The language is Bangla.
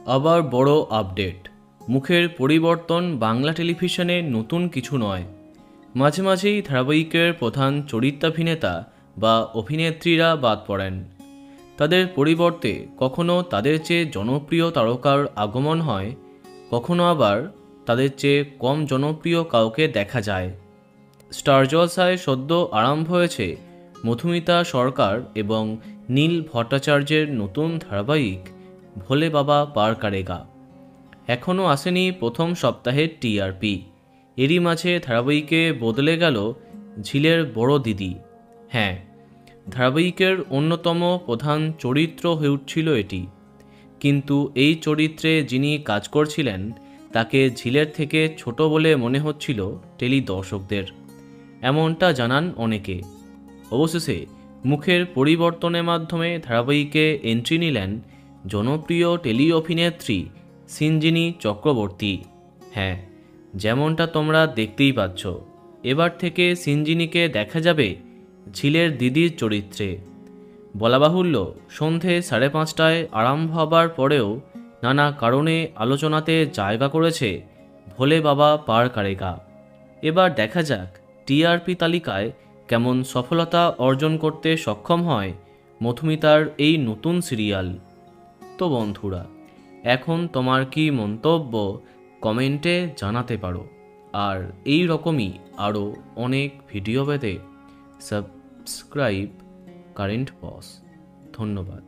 আবার বড় আপডেট। মুখের পরিবর্তন বাংলা টেলিভিশনে নতুন কিছু নয়। মাঝে মাঝেই ধারাবাহিকের প্রধান চরিত্রাভিনেতা বা অভিনেত্রীরা বাদ পড়েন। তাদের পরিবর্তে কখনো তাদের চেয়ে জনপ্রিয় তারকার আগমন হয়, কখনো আবার তাদের চেয়ে কম জনপ্রিয় কাউকে দেখা যায়। স্টার জলসায় সদ্য আরম্ভ হয়েছে মধুমিতা সরকার এবং নীল ভট্টাচার্যের নতুন ধারাবাহিক ভোলে বাবা পার কারেগা। এখনও আসেনি প্রথম সপ্তাহের টিআরপি। এরই মাঝে ধারাবাহিকে বদলে গেল ঝিলের বড় দিদি। হ্যাঁ, ধারাবাহিকের অন্যতম প্রধান চরিত্র হয়ে উঠছিল এটি। কিন্তু এই চরিত্রে যিনি কাজ করছিলেন তাকে ঝিলের থেকে ছোট বলে মনে হচ্ছিল টেলি দর্শকদের, এমনটা জানান অনেকে। অবশেষে মুখের পরিবর্তনের মাধ্যমে ধারাবাহিকে এন্ট্রি নিলেন জনপ্রিয় টেলি অভিনেত্রী সিঞ্জিনী চক্রবর্তী। হ্যাঁ, যেমনটা তোমরা দেখতেই পাচ্ছ, এবার থেকে সিঞ্জিনীকে দেখা যাবে ঝিলের দিদির চরিত্রে। বলা বাহুল্য, সন্ধে 5:30টায় আরম্ভ হবার পরেও নানা কারণে আলোচনাতে জায়গা করেছে ভোলে বাবা পার কারেগা। এবার দেখা যাক টিআরপি তালিকায় কেমন সফলতা অর্জন করতে সক্ষম হয় মধুমিতার এই নতুন সিরিয়াল। তো বন্ধুরা, এখন তোমার কি মন্তব্য কমেন্টে জানাতে পারো। আর এই রকমই আরও অনেক ভিডিও পেতে সাবস্ক্রাইব কারেন্ট বস। ধন্যবাদ।